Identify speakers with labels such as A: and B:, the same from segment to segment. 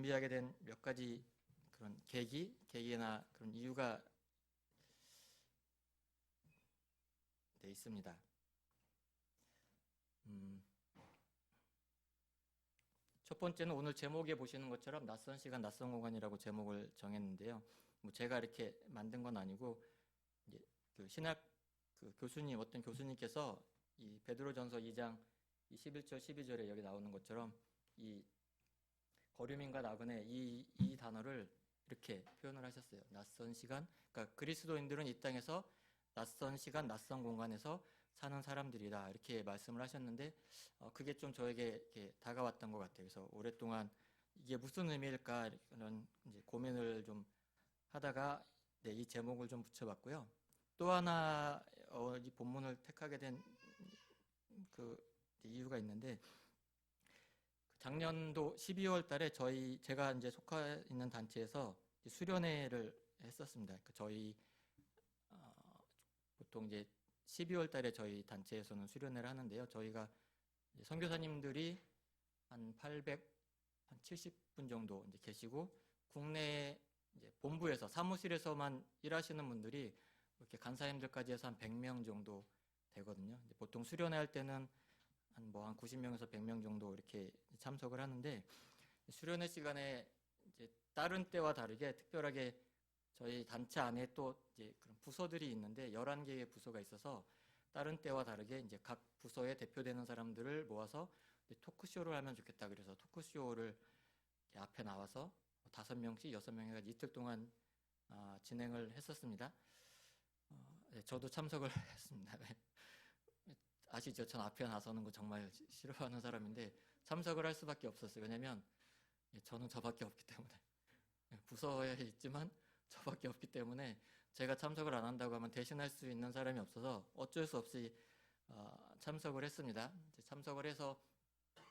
A: 준비하게 된 몇 가지 그런 계기나 그런 이유가 있습니다. 첫 번째는 오늘 제목에 보시는 것처럼 낯선 시간, 낯선 공간이라고 제목을 정했는데요. 뭐 제가 이렇게 만든 건 아니고 이제 그 신학 그 교수님 어떤 교수님께서 이 베드로전서 2장 11절 12절에 여기 나오는 것처럼 이 거류민과 나그네 이 단어를 이렇게 표현을 하셨어요. 낯선 시간, 그러니까 그리스도인들은 이 땅에서 낯선 시간, 낯선 공간에서 사는 사람들이다 이렇게 말씀을 하셨는데 그게 좀 저에게 이렇게 다가왔던 것 같아요. 그래서 오랫동안 이게 무슨 의미일까 이런 이제 고민을 좀 하다가 네, 이 제목을 좀 붙여봤고요. 또 하나 이 본문을 택하게 된 그 이유가 있는데 작년도 12월 달에 제가 이제 속해 있는 단체에서 수련회를 했었습니다. 그러니까 저희 보통 이제 12월 달에 저희 단체에서는 수련회를 하는데요. 저희가 선교사님들이 한 70분 정도 이제 계시고 국내 이제 본부에서 사무실에서만 일하시는 분들이 이렇게 간사님들까지 해서 한 100명 정도 되거든요. 보통 수련회 할 때는 한 90명에서 100명 정도 이렇게 참석을 하는데 수련회 시간에 이제 다른 때와 다르게 특별하게 저희 단체 안에 또 이제 그런 부서들이 있는데 11개의 부서가 있어서 다른 때와 다르게 이제 각 부서에 대표되는 사람들을 모아서 토크쇼를 하면 좋겠다 그래서 토크쇼를 앞에 나와서 5명씩 6명 해가지고 이틀 동안 진행을 했었습니다. 네, 저도 참석을 했습니다. 아시죠? 전 앞에 나서는 거 정말 싫어하는 사람인데 참석을 할 수밖에 없었어요. 왜냐면 저는 저밖에 없기 때문에 부서에 있지만 저밖에 없기 때문에 제가 참석을 안 한다고 하면 대신할 수 있는 사람이 없어서 어쩔 수 없이 참석을 했습니다. 참석을 해서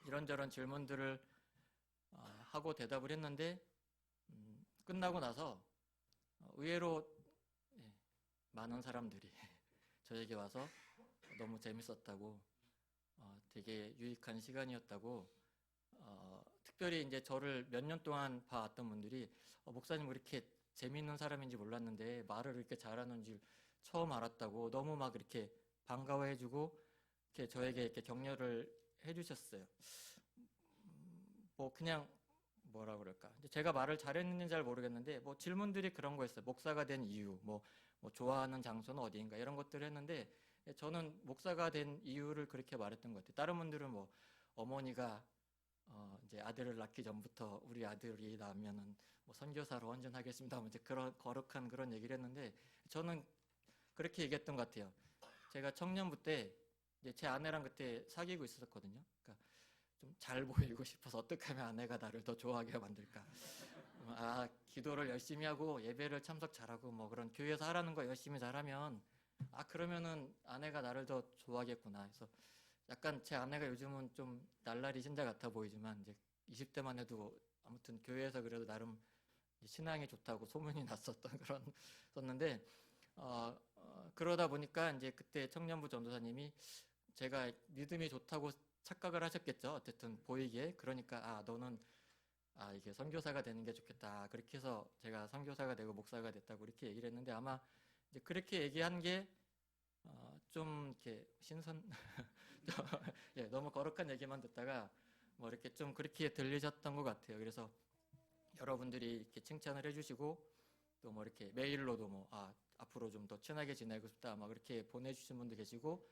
A: 이런저런 질문들을 하고 대답을 했는데 끝나고 나서 의외로 많은 사람들이 저에게 와서 너무 재밌었다고 되게 유익한 시간이었다고 특별히 이제 저를 몇 년 동안 봐왔던 분들이 목사님 왜 이렇게 재밌는 사람인지 몰랐는데 말을 이렇게 잘하는 줄 처음 알았다고 너무 막 이렇게 반가워해주고 이렇게 저에게 이렇게 격려를 해주셨어요. 뭐 그냥 뭐라 그럴까? 제가 말을 잘했는지는 잘 모르겠는데 뭐 질문들이 그런 거였어요. 목사가 된 이유, 뭐 좋아하는 장소는 어디인가 이런 것들을 했는데 저는 목사가 된 이유를 그렇게 말했던 것 같아요. 다른 분들은 뭐 어머니가 이제 아들을 낳기 전부터 우리 아들이 낳으면은 뭐 선교사로 헌전하겠습니다. 뭐 이제 그런 거룩한 그런 얘기를 했는데 저는 그렇게 얘기했던 것 같아요. 제가 청년부 때 이제 제 아내랑 그때 사귀고 있었거든요. 그러니까 좀 잘 보이고 싶어서 어떻게 하면 아내가 나를 더 좋아하게 만들까? 기도를 열심히 하고 예배를 참석 잘하고 뭐 그런 교회에서 하라는 거 열심히 잘하면 그러면은 아내가 나를 더 좋아하겠구나 해서 약간 제 아내가 요즘은 좀 날라리 신자 같아 보이지만 이제 20대만 해도 아무튼 교회에서 그래도 나름 신앙이 좋다고 소문이 났었던 그런 썼는데 그러다 보니까 이제 그때 청년부 전도사님이 제가 믿음이 좋다고 착각을 하셨겠죠. 어쨌든 보이기에 그러니까 너는 이게 선교사가 되는 게 좋겠다. 그렇게 해서 제가 선교사가 되고 목사가 됐다고 이렇게 얘기를 했는데 아마 이제 그렇게 얘기한 게 좀 이렇게 예, 너무 거룩한 얘기만 듣다가 뭐 이렇게 좀 그렇게 들리셨던 것 같아요. 그래서 여러분들이 이렇게 칭찬을 해주시고 또 뭐 이렇게 메일로도 뭐 앞으로 좀 더 친하게 지내고 싶다 막 그렇게 보내주신 분도 계시고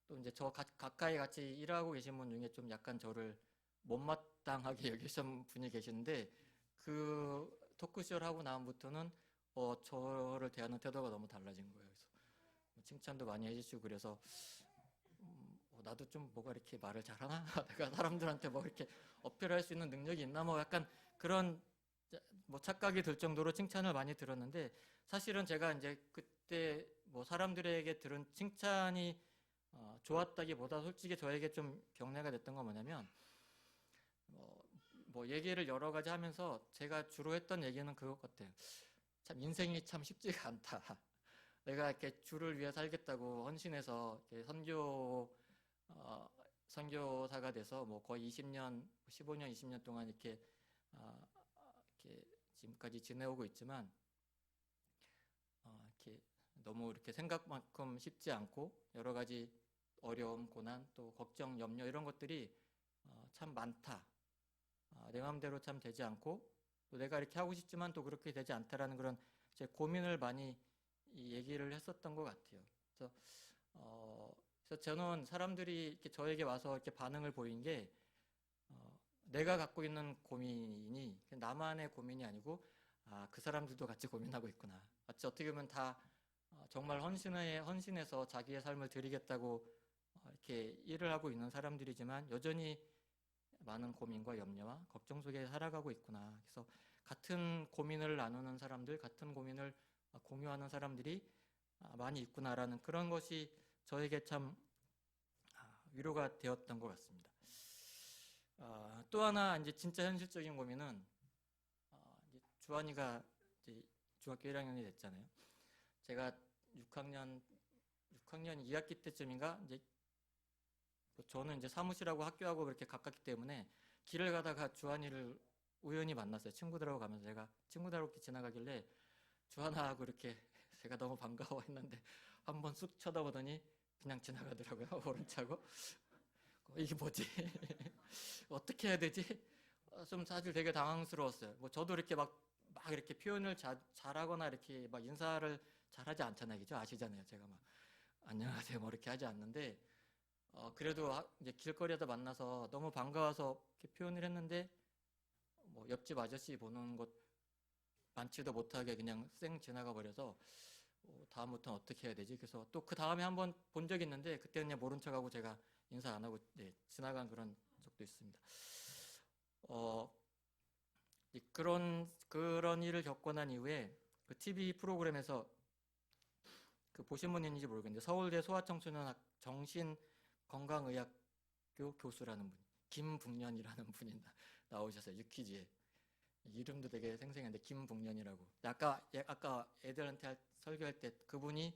A: 또 이제 저 가까이 같이 일하고 계신 분 중에 좀 약간 저를 못마땅하게 여기신 분이 계시는데 그 토크쇼를 하고 나음부터는 저를 대하는 태도가 너무 달라진 거예요. 그래서 칭찬도 많이 해주시고 그래서 나도 좀 뭐가 이렇게 말을 잘하나? 내가 사람들한테 뭐 이렇게 어필할 수 있는 능력이 있나? 뭐 약간 그런 뭐 착각이 들 정도로 칭찬을 많이 들었는데 사실은 제가 이제 그때 뭐 사람들에게 들은 칭찬이 좋았다기보다 솔직히 저에게 좀 경례가 됐던 건 뭐냐면 뭐 얘기를 여러 가지 하면서 제가 주로 했던 얘기는 그것 같아요. 참 인생이 참 쉽지가 않다. 내가 이렇게 주를 위해 살겠다고 헌신해서 이렇게 선교사가 돼서 뭐 거의 20년, 15년, 20년 동안 이렇게 이렇게 지금까지 지내오고 있지만 이렇게 너무 이렇게 생각만큼 쉽지 않고 여러 가지 어려움, 고난, 또 걱정, 염려 이런 것들이 참 많다. 내 마음대로 참 되지 않고 또 내가 이렇게 하고 싶지만 또 그렇게 되지 않다라는 그런 제 고민을 많이 얘기를 했었던 것 같아요. 그래서 저는 사람들이 이렇게 저에게 와서 이렇게 반응을 보인 게 내가 갖고 있는 고민이 나만의 고민이 아니고 그 사람들도 같이 고민하고 있구나. 마치 어떻게 보면 다 정말 헌신해서 자기의 삶을 드리겠다고 이렇게 일을 하고 있는 사람들이지만 여전히 많은 고민과 염려와 걱정 속에 살아가고 있구나. 그래서 같은 고민을 나누는 사람들, 같은 고민을 공유하는 사람들이 많이 있구나라는 그런 것이 저에게 참 위로가 되었던 것 같습니다. 또 하나 이제 진짜 현실적인 고민은 이제 주한이가 이제 중학교 1학년이 됐잖아요. 제가 6학년 2학기 때쯤인가 이제 저는 이제 사무실하고 학교하고 그렇게 가깝기 때문에 길을 가다가 주한이를 우연히 만났어요. 친구들하고 가면서 제가 친구들하고 이렇게 지나가길래 주한아하고 이렇게 제가 너무 반가워했는데 한번 쑥 쳐다보더니 그냥 지나가더라고요. 오른차고 이게 뭐지? 어떻게 해야 되지? 좀 사실 되게 당황스러웠어요. 뭐 저도 이렇게 막 이렇게 표현을 잘하거나 이렇게 막 인사를 잘하지 않잖아요, 그죠? 아시잖아요. 제가 막 안녕하세요 뭐 이렇게 하지 않는데 그래도 이제 길거리에서 만나서 너무 반가워서 이렇게 표현을 했는데 뭐 옆집 아저씨 보는 것 많지도 못하게 그냥 쌩 지나가 버려서 다음부터는 어떻게 해야 되지? 그래서 또 그 다음에 한번 본 적이 있는데 그때는 그냥 모른 척하고 제가 인사 안 하고 지나간 그런 적도 있습니다. 그런 일을 겪고 난 이후에 그 TV 프로그램에서 그 보신 분 있는지 모르겠는데 서울대 소아청소년학 정신건강의학교 교수라는 분, 김북년이라는 분이 나오셨어요. 유퀴즈에. 이름도 되게 생생한데 김북년이라고. 아까 애들한테 설교할 때 그분을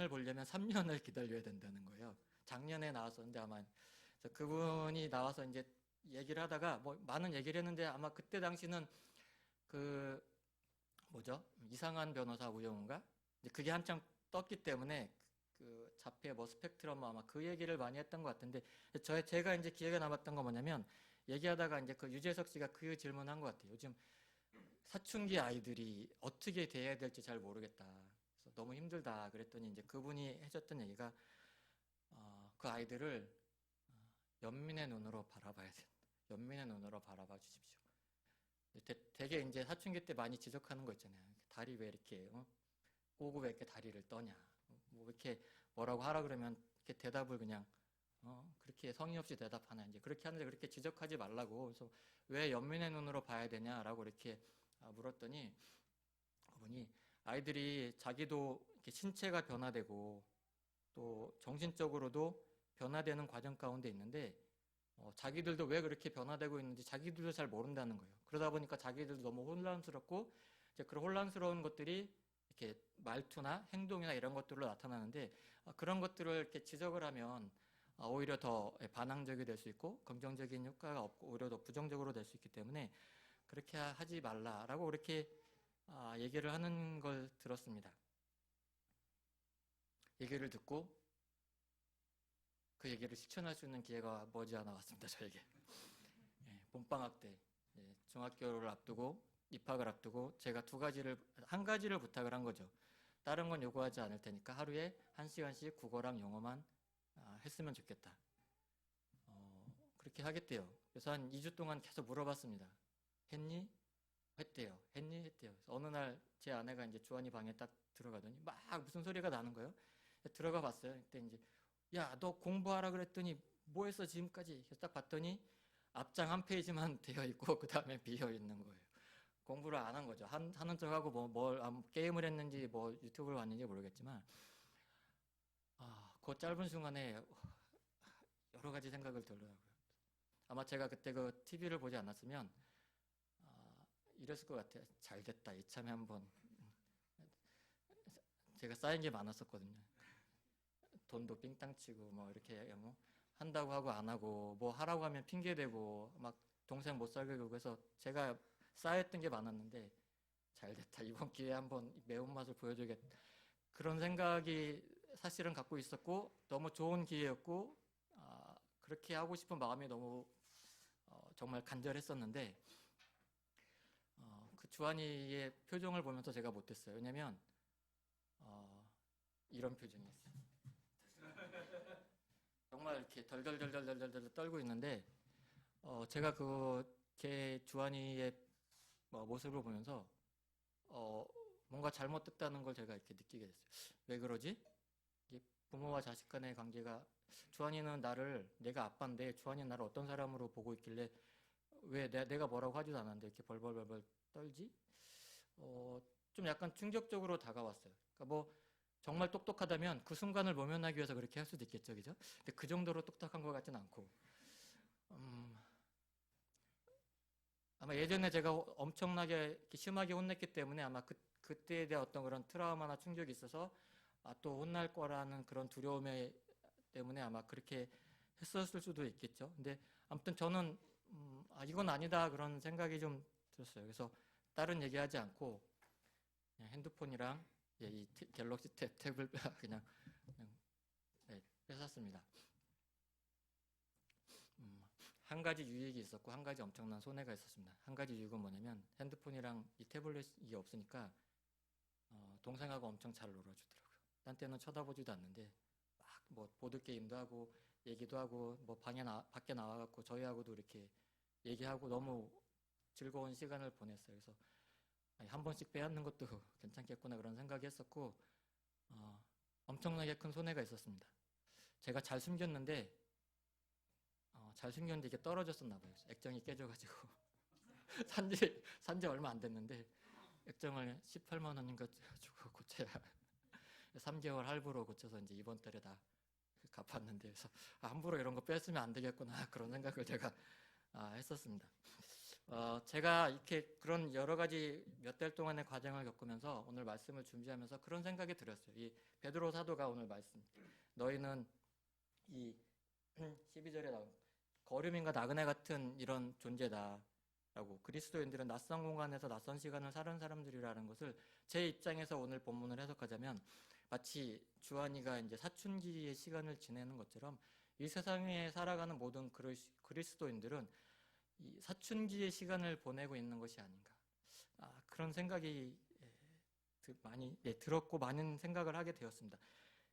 A: 보려면 3년을 기다려야 된다는 거예요. 작년에 나왔었는데 아마 그분이 나와서 이제 얘기를 하다가 뭐 많은 얘기를 했는데 아마 그때 당시는 그 뭐죠? 이상한 변호사 우영우가 그게 한창 떴기 때문에 그 자폐 뭐 스펙트럼 아마 그 얘기를 많이 했던 것 같은데 제가 이제 기억에 남았던 건 뭐냐면 얘기하다가 이제 그 유재석 씨가 그 질문한 것 같아요. 요즘 사춘기 아이들이 어떻게 대해야 될지 잘 모르겠다. 그래서 너무 힘들다. 그랬더니 이제 그분이 해줬던 얘기가 그 아이들을 연민의 눈으로 바라봐야 된다. 연민의 눈으로 바라봐 주십시오. 되게 이제 사춘기 때 많이 지적하는 거 있잖아요. 다리 왜 이렇게 꼬고 왜 이렇게 다리를 떠냐. 뭐 이렇게 뭐라고 하라 그러면 이렇게 대답을 그냥 그렇게 성의 없이 대답하나 이제 그렇게 하는데 그렇게 지적하지 말라고. 그래서 왜 연민의 눈으로 봐야 되냐라고 이렇게 물었더니 그분이 아이들이 자기도 이렇게 신체가 변화되고 또 정신적으로도 변화되는 과정 가운데 있는데 자기들도 왜 그렇게 변화되고 있는지 자기들도 잘 모른다는 거예요. 그러다 보니까 자기들도 너무 혼란스럽고 이제 그런 혼란스러운 것들이 이렇게 말투나 행동이나 이런 것들로 나타나는데 그런 것들을 이렇게 지적을 하면 오히려 더 반항적이 될 수 있고 긍정적인 효과가 없고 오히려 더 부정적으로 될 수 있기 때문에 그렇게 하지 말라라고 그렇게 얘기를 하는 걸 들었습니다. 얘기를 듣고 그 얘기를 실천할 수 있는 기회가 머지않아 왔습니다. 저에게. 봄방학 때 중학교를 앞두고 입학을 앞두고 제가 한 가지를 부탁을 한 거죠. 다른 건 요구하지 않을 테니까 하루에 1시간씩 국어랑 영어만 했으면 좋겠다. 그렇게 하겠대요. 그래서 한 2주 동안 계속 물어봤습니다. 했니? 했대요. 했니? 했대요. 어느 날 제 아내가 이제 주한이 방에 딱 들어가더니 막 무슨 소리가 나는 거예요. 들어가 봤어요. 그때 이제 야, 너 공부하라 그랬더니 뭐 했어 지금까지? 그래서 딱 봤더니 앞장 한 페이지만 되어 있고 그 다음에 비어 있는 거예요. 공부를 안 한 거죠. 하는 척하고 게임을 했는지 뭐 유튜브를 봤는지 모르겠지만 그 짧은 순간에 여러 가지 생각을 들더라고요. 아마 제가 그때 그 TV를 보지 않았으면 이랬을 것 같아요. 잘 됐다. 이참에 한번 제가 쌓인 게 많았었거든요. 돈도 삥땅 치고 뭐 이렇게 한다고 하고 안 하고 뭐 하라고 하면 핑계 대고 막 동생 못 살게 굴고 해서 제가 쌓였던 게 많았는데 잘 됐다. 이번 기회에 한번 매운맛을 보여줘야겠다. 그런 생각이 사실은 갖고 있었고 너무 좋은 기회였고 그렇게 하고 싶은 마음이 너무 정말 간절했었는데 그 주한이의 표정을 보면서 제가 못했어요. 왜냐면 이런 표정이었어요. 정말 이렇게 덜덜덜덜덜덜 떨고 있는데 제가 걔 주한이의 모습을 보면서 뭔가 잘못됐다는 걸 제가 이렇게 느끼게 됐어요. 왜 그러지? 이게 부모와 자식 간의 관계가 주한이는 내가 아빠인데 주한이는 나를 어떤 사람으로 보고 있길래 왜 내가 뭐라고 하지도 않았는데 이렇게 벌벌벌벌 떨지? 좀 약간 충격적으로 다가왔어요. 그러니까 뭐 정말 똑똑하다면 그 순간을 모면하기 위해서 그렇게 할 수도 있겠죠, 그죠? 근데 그 정도로 똑똑한 것 같진 않고 아마 예전에 제가 엄청나게 심하게 혼냈기 때문에 아마 그때에 대한 어떤 그런 트라우마나 충격이 있어서 또 혼날 거라는 그런 두려움 때문에 아마 그렇게 했었을 수도 있겠죠. 근데 아무튼 저는 이건 아니다 그런 생각이 좀 들었어요. 그래서 다른 얘기하지 않고 그냥 핸드폰이랑 이 갤럭시 탭을 그냥 네, 뺏었습니다. 한 가지 유익이 있었고 한 가지 엄청난 손해가 있었습니다. 한 가지 유익은 뭐냐면 핸드폰이랑 이 태블릿이 없으니까 동생하고 엄청 잘 놀아주더라고요. 딴 때는 쳐다보지도 않는데 막 뭐 보드게임도 하고 얘기도 하고 뭐 밖에 나와갖고 저희하고도 이렇게 얘기하고 너무 즐거운 시간을 보냈어요. 그래서 한 번씩 빼앗는 것도 괜찮겠구나 그런 생각이 했었고 엄청나게 큰 손해가 있었습니다. 제가 잘 숨겼는데 이게 떨어졌었나 봐요. 액정이 깨져가지고 산지 얼마 안 됐는데 액정을 18만 원인가 주고 고쳐야 3개월 할부로 고쳐서 이제 이번 달에 다 갚았는데 그래서 함부로 이런 거 뺐으면 안 되겠구나 그런 생각을 제가 했었습니다. 제가 이렇게 그런 여러 가지 몇 달 동안의 과정을 겪으면서 오늘 말씀을 준비하면서 그런 생각이 들었어요. 이 베드로 사도가 오늘 말씀 너희는 이 12절에 나온 거류민과 나그네 같은 이런 존재다라고 그리스도인들은 낯선 공간에서 낯선 시간을 사는 사람들이라는 것을 제 입장에서 오늘 본문을 해석하자면 마치 주한이가 이제 사춘기의 시간을 지내는 것처럼 이 세상에 살아가는 모든 그리스도인들은 이 사춘기의 시간을 보내고 있는 것이 아닌가 그런 생각이 많이 들었고 많은 생각을 하게 되었습니다.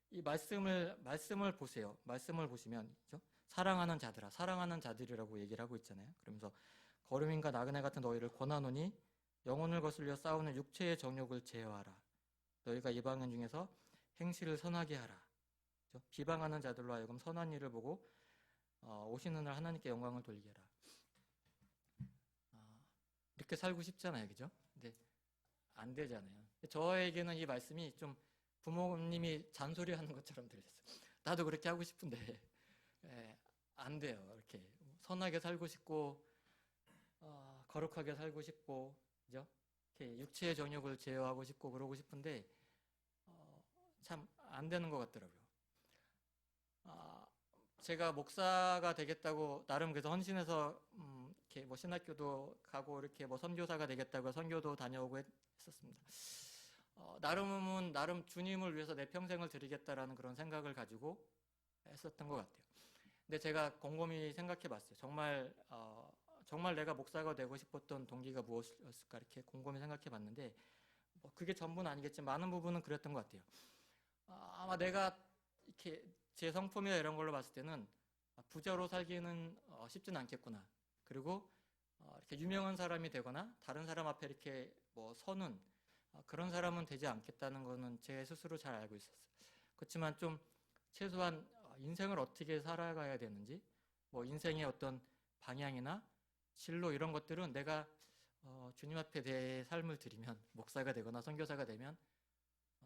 A: 이 말씀을 보세요. 말씀을 보시면 그렇죠? 사랑하는 자들아, 사랑하는 자들이라고 얘기를 하고 있잖아요. 그러면서 거류민과 나그네 같은 너희를 권하노니 영혼을 거슬려 싸우는 육체의 정욕을 제어하라. 너희가 이방인 중에서 행실을 선하게 하라. 그렇죠? 비방하는 자들로 하여금 선한 일을 보고 오시는 날 하나님께 영광을 돌리게 하라. 이렇게 살고 싶잖아요, 그죠? 근데 안 되잖아요. 저에게는 이 말씀이 좀 부모님이 잔소리하는 것처럼 들렸어요. 나도 그렇게 하고 싶은데 안 돼요. 이렇게 선하게 살고 싶고 거룩하게 살고 싶고, 그죠? 이렇게 육체의 정욕을 제어하고 싶고 그러고 싶은데 참 안 되는 것 같더라고요. 제가 목사가 되겠다고 나름 그래서 헌신해서 이렇게 뭐 신학교도 가고 이렇게 뭐 선교사가 되겠다고 선교도 다녀오고 했었습니다. 나름 주님을 위해서 내 평생을 드리겠다라는 그런 생각을 가지고 했었던 것 같아요. 근데 제가 곰곰이 생각해 봤어요. 정말 내가 목사가 되고 싶었던 동기가 무엇이었을까 이렇게 곰곰이 생각해 봤는데 뭐 그게 전부는 아니겠지만 많은 부분은 그랬던 것 같아요. 아마 내가 이렇게 제 성품이나 이런 걸로 봤을 때는 부자로 살기는 쉽진 않겠구나. 그리고 이렇게 유명한 사람이 되거나 다른 사람 앞에 이렇게 뭐 서는 그런 사람은 되지 않겠다는 거는 제 스스로 잘 알고 있었어요. 그렇지만 좀 최소한 인생을 어떻게 살아가야 되는지 뭐 인생의 어떤 방향이나 진로 이런 것들은 내가 주님 앞에 내 삶을 드리면 목사가 되거나 선교사가 되면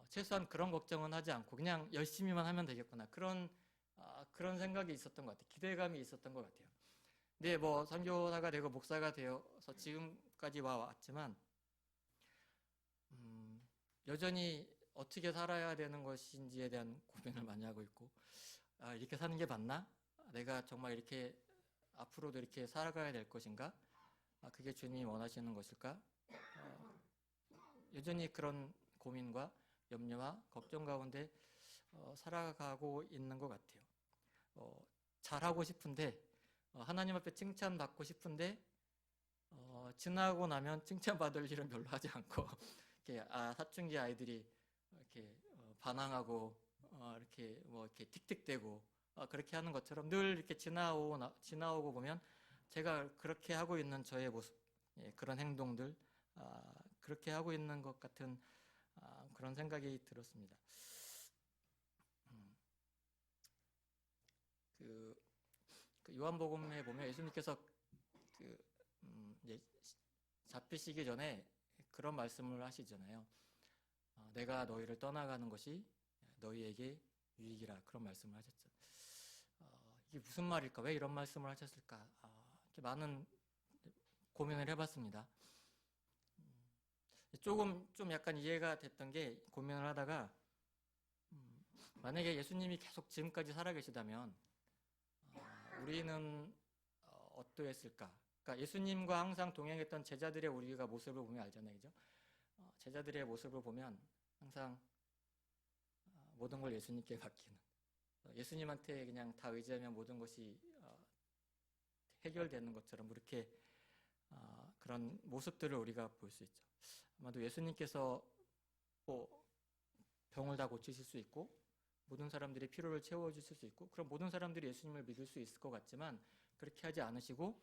A: 최소한 그런 걱정은 하지 않고 그냥 열심히만 하면 되겠구나 그런 생각이 있었던 것 같아요. 기대감이 있었던 것 같아요. 근데 뭐 선교사가 되고 목사가 되어서 지금까지 왔지만 여전히 어떻게 살아야 되는 것인지에 대한 고민을 많이 하고 있고 이렇게 사는 게 맞나? 내가 정말 이렇게 앞으로도 이렇게 살아가야 될 것인가? 그게 주님이 원하시는 것일까? 여전히 그런 고민과 염려와 걱정 가운데 살아가고 있는 것 같아요. 잘하고 싶은데 하나님 앞에 칭찬받고 싶은데 지나고 나면 칭찬받을 일은 별로 하지 않고 이렇게 사춘기 아이들이 이렇게 반항하고 이렇게 뭐 이렇게 틱틱대고 그렇게 하는 것처럼 늘 이렇게 지나오고 보면 제가 그렇게 하고 있는 저의 모습, 그런 행동들 그렇게 하고 있는 것 같은 그런 생각이 들었습니다. 그 요한복음에 보면 예수님께서 이제 잡히시기 전에 그런 말씀을 하시잖아요. 내가 너희를 떠나가는 것이 너희에게 유익이라, 그런 말씀을 하셨죠. 이게 무슨 말일까? 왜 이런 말씀을 하셨을까? 이렇게 많은 고민을 해봤습니다. 좀 약간 이해가 됐던 게, 고민을 하다가 만약에 예수님이 계속 지금까지 살아계시다면 우리는 어떠했을까? 그러니까 예수님과 항상 동행했던 제자들의 우리가 모습을 보면 알잖아요, 그죠? 제자들의 모습을 보면 항상 모든 걸 예수님께 맡기는, 예수님한테 그냥 다 의지하면 모든 것이 해결되는 것처럼 그렇게 그런 모습들을 우리가 볼 수 있죠. 아마도 예수님께서 뭐 병을 다 고치실 수 있고 모든 사람들이 필요를 채워주실 수 있고 그럼 모든 사람들이 예수님을 믿을 수 있을 것 같지만 그렇게 하지 않으시고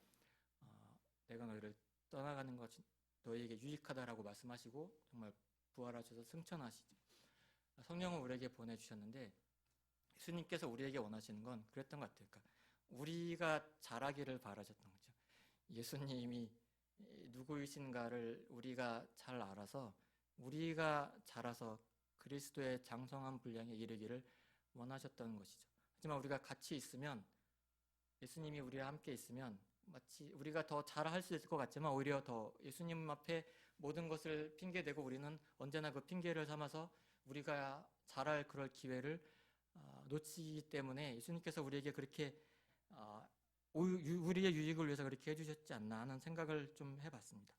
A: 내가 너희를 떠나가는 것이 너희에게 유익하다라고 말씀하시고 정말 부활하셔서 승천하시죠. 성령을 우리에게 보내주셨는데 예수님께서 우리에게 원하시는 건 그랬던 것 같아요. 그러니까 우리가 잘하기를 바라셨던 거죠. 예수님이 누구이신가를 우리가 잘 알아서 우리가 자라서 그리스도의 장성한 분량에 이르기를 원하셨던 것이죠. 하지만 우리가 같이 있으면, 예수님이 우리와 함께 있으면 마치 우리가 더 잘할 수 있을 것 같지만 오히려 더 예수님 앞에 모든 것을 핑계대고 우리는 언제나 그 핑계를 삼아서 우리가 잘할 그럴 기회를 놓치기 때문에 예수님께서 우리에게 그렇게 우리의 유익을 위해서 그렇게 해주셨지 않나 하는 생각을 좀 해봤습니다.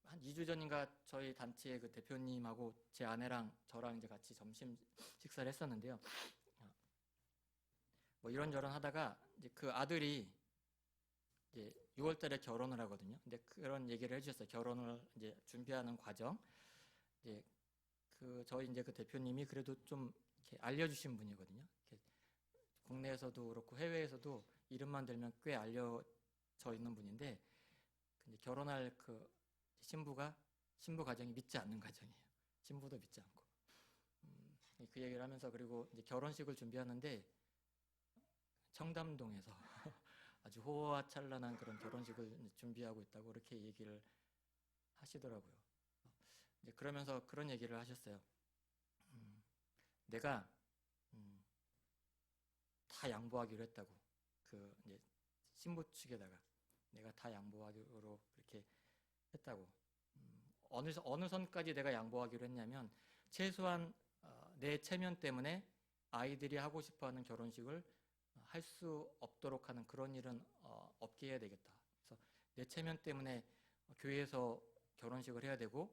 A: 한 2주 전인가 저희 단체의 그 대표님하고 제 아내랑 저랑 이제 같이 점심 식사를 했었는데요. 뭐 이런저런 하다가 이제 그 아들이 이제 6월달에 결혼을 하거든요. 근데 그런 얘기를 해주셨어요. 결혼을 이제 준비하는 과정. 이제 저희 이제 그 대표님이 그래도 좀 이렇게 알려주신 분이거든요. 국내에서도 그렇고 해외에서도 이름만 들면 꽤 알려져 있는 분인데, 근데 결혼할 그 신부 가정이 믿지 않는 가정이에요. 신부도 믿지 않고. 그 얘기를 하면서, 그리고 이제 결혼식을 준비하는데 청담동에서 아주 호화찬란한 그런 결혼식을 준비하고 있다고 그렇게 얘기를 하시더라고요. 이제 그러면서 그런 얘기를 하셨어요. 내가 다 양보하기로 했다고. 이제 신부 측에다가 내가 다 양보하기로 그렇게 했다고. 어느 선까지 내가 양보하기로 했냐면 최소한 내 체면 때문에 아이들이 하고 싶어하는 결혼식을 할 수 없도록 하는 그런 일은 없게 해야 되겠다. 그래서 내 체면 때문에 교회에서 결혼식을 해야 되고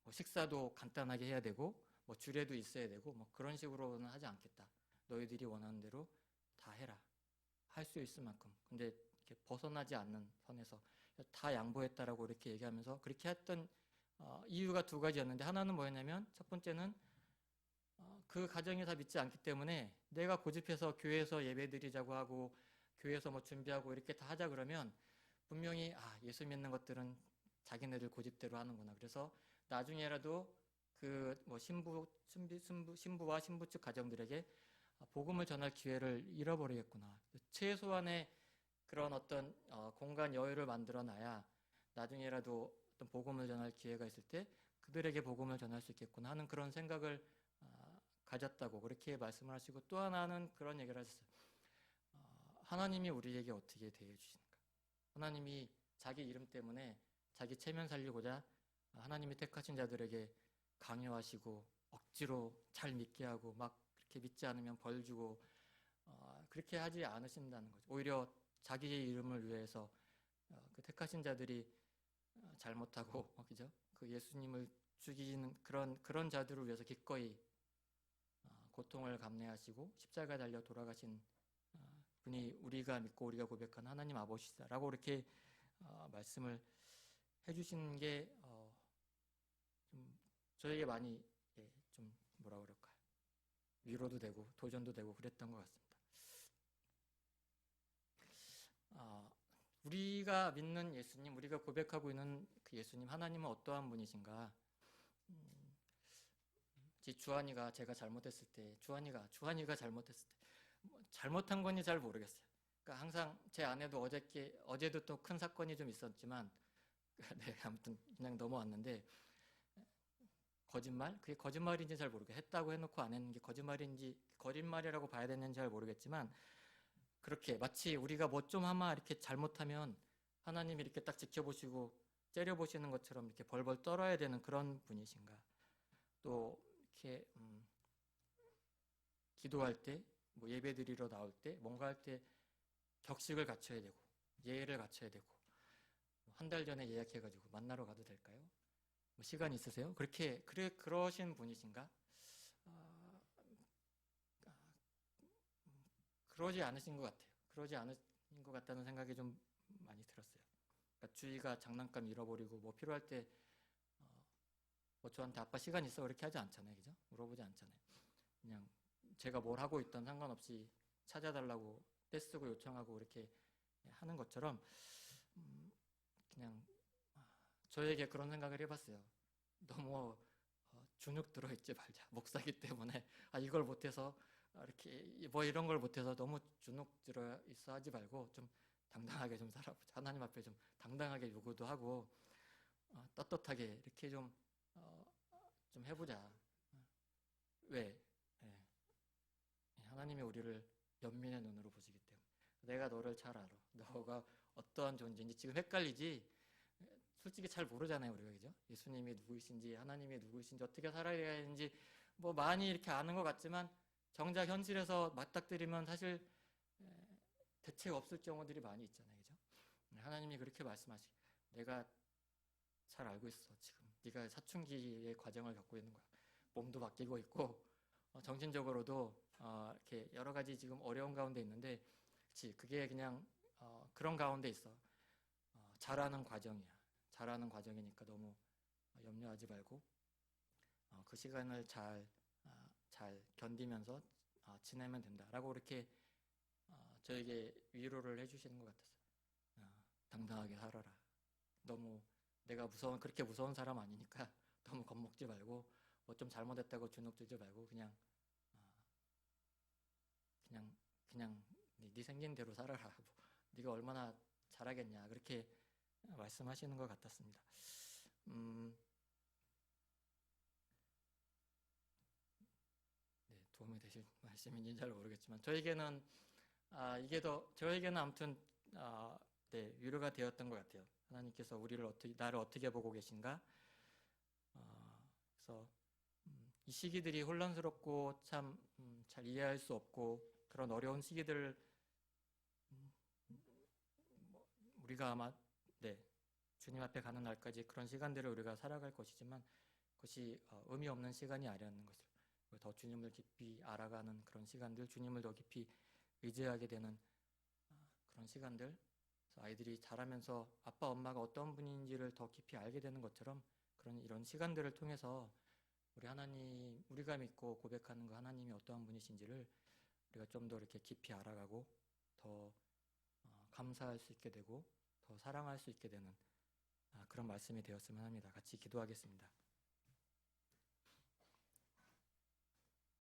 A: 뭐 식사도 간단하게 해야 되고 뭐 주례도 있어야 되고 뭐 그런 식으로는 하지 않겠다. 너희들이 원하는 대로 다 해라. 할 수 있을 만큼. 근데 이렇게 벗어나지 않는 선에서 다 양보했다라고 이렇게 얘기하면서, 그렇게 했던 이유가 두 가지였는데, 하나는 뭐였냐면 첫 번째는 그 가정이 다 믿지 않기 때문에 내가 고집해서 교회에서 예배드리자고 하고 교회에서 뭐 준비하고 이렇게 다 하자 그러면 분명히 예수 믿는 것들은 자기네들 고집대로 하는구나. 그래서 나중에라도 그 뭐 신부와 신부 측 가정들에게 복음을 전할 기회를 잃어버리겠구나. 최소한의 그런 어떤 공간 여유를 만들어놔야 나중에라도 어떤 복음을 전할 기회가 있을 때 그들에게 복음을 전할 수 있겠구나 하는 그런 생각을 가졌다고 그렇게 말씀을 하시고, 또 하나는 그런 얘기를 하셨어요. 하나님이 우리에게 어떻게 대해주시는가. 하나님이 자기 이름 때문에 자기 체면 살리고자 하나님이 택하신 자들에게 강요하시고 억지로 잘 믿게 하고 막 그렇게 믿지 않으면 벌 주고 그렇게 하지 않으신다는 거죠. 오히려 자기의 이름을 위해서 그 택하신 자들이 잘못하고 그죠? 그 예수님을 죽이는 그런 자들을 위해서 기꺼이 고통을 감내하시고 십자가 달려 돌아가신 분이 우리가 믿고 우리가 고백한 하나님 아버지시다라고 이렇게 말씀을 해주신 게 좀 저에게 많이 좀 뭐라 그럴까요? 위로도 되고 도전도 되고 그랬던 것 같습니다. 우리가 믿는 예수님, 우리가 고백하고 있는 그 예수님, 하나님은 어떠한 분이신가? 주한이가 제가 잘못했을 때, 주한이가 잘못했을 때, 잘못한 건지 잘 모르겠어요. 그러니까 항상 제 아내도 어제도 또 큰 사건이 좀 있었지만, 네, 아무튼 그냥 넘어왔는데, 그게 거짓말인지 잘 모르겠어요. 했다고 해놓고 안 했는 게 거짓말이라고 봐야 되는지 잘 모르겠지만, 그렇게 마치 우리가 뭐 좀 하면 이렇게 잘못하면 하나님이 이렇게 딱 지켜보시고 째려보시는 것처럼 이렇게 벌벌 떨어야 되는 그런 분이신가? 또 이렇게 기도할 때, 뭐 예배 드리러 나올 때, 뭔가 할 때 격식을 갖춰야 되고 예의를 갖춰야 되고 한 달 전에 예약해가지고 만나러 가도 될까요? 뭐 시간 있으세요? 그러신 분이신가? 그러지 않으신 것 같아요. 그러지 않으신 것 같다는 생각이 좀 많이 들었어요. 그러니까 주희가 장난감 잃어버리고 뭐 필요할 때 뭐 저한테 아빠 시간 있어 그렇게 하지 않잖아요, 그죠? 물어보지 않잖아요. 그냥 제가 뭘 하고 있던 상관없이 찾아달라고 떼쓰고 요청하고 이렇게 하는 것처럼 그냥 저에게 그런 생각을 해봤어요. 너무 주눅 들어있지 말자. 목사기 때문에 이걸 못해서 이렇게 뭐 이런 걸 못해서 너무 주눅 들어 있어 하지 말고 좀 당당하게 좀 살아보자. 하나님 앞에 좀 당당하게 요구도 하고 떳떳하게 이렇게 좀 해보자. 왜? 네. 하나님이 우리를 연민의 눈으로 보시기 때문에 내가 너를 잘 알아. 너가 어떠한 존재인지 지금 헷갈리지? 솔직히 잘 모르잖아요, 우리가, 그죠? 예수님이 누구이신지, 하나님이 누구이신지, 어떻게 살아야 하는지 뭐 많이 이렇게 아는 것 같지만 정작 현실에서 맞닥뜨리면 사실 대책 없을 경우들이 많이 있잖아요, 그죠? 하나님이 그렇게 말씀하시. 내가 잘 알고 있어. 지금 네가 사춘기의 과정을 겪고 있는 거야. 몸도 바뀌고 있고 정신적으로도 이렇게 여러 가지 지금 어려운 가운데 있는데, 그게 그냥 그런 가운데 있어. 자라는 과정이야. 자라는 과정이니까 너무 염려하지 말고 그 시간을 잘 견디면서 지내면 된다라고 이렇게 저에게 위로를 해주시는 것 같았어요. 당당하게 살아라. 너무 내가 그렇게 무서운 사람 아니니까 너무 겁먹지 말고 뭐 좀 잘못했다고 주눅 들지 말고 그냥 네 생긴 대로 살아라. 뭐, 네가 얼마나 잘하겠냐 그렇게 말씀하시는 것 같았습니다. 네, 도움이 되실 말씀인지는 잘 모르겠지만 저에게는 아무튼 네, 위로가 되었던 것 같아요. 하나님께서 나를 어떻게 보고 계신가? 그래서 이 시기들이 혼란스럽고 참 잘 이해할 수 없고 그런 어려운 시기들 우리가 아마 네, 주님 앞에 가는 날까지 그런 시간들을 우리가 살아갈 것이지만 그것이 의미 없는 시간이 아니라는 것을 더 주님을 깊이 알아가는 그런 시간들, 주님을 더 깊이 의지하게 되는 그런 시간들, 아이들이 자라면서 아빠 엄마가 어떤 분인지를 더 깊이 알게 되는 것처럼 이런 시간들을 통해서 우리가 믿고 고백하는 그 하나님이 어떠한 분이신지를 우리가 좀 더 이렇게 깊이 알아가고 더 감사할 수 있게 되고 더 사랑할 수 있게 되는 그런 말씀이 되었으면 합니다. 같이 기도하겠습니다.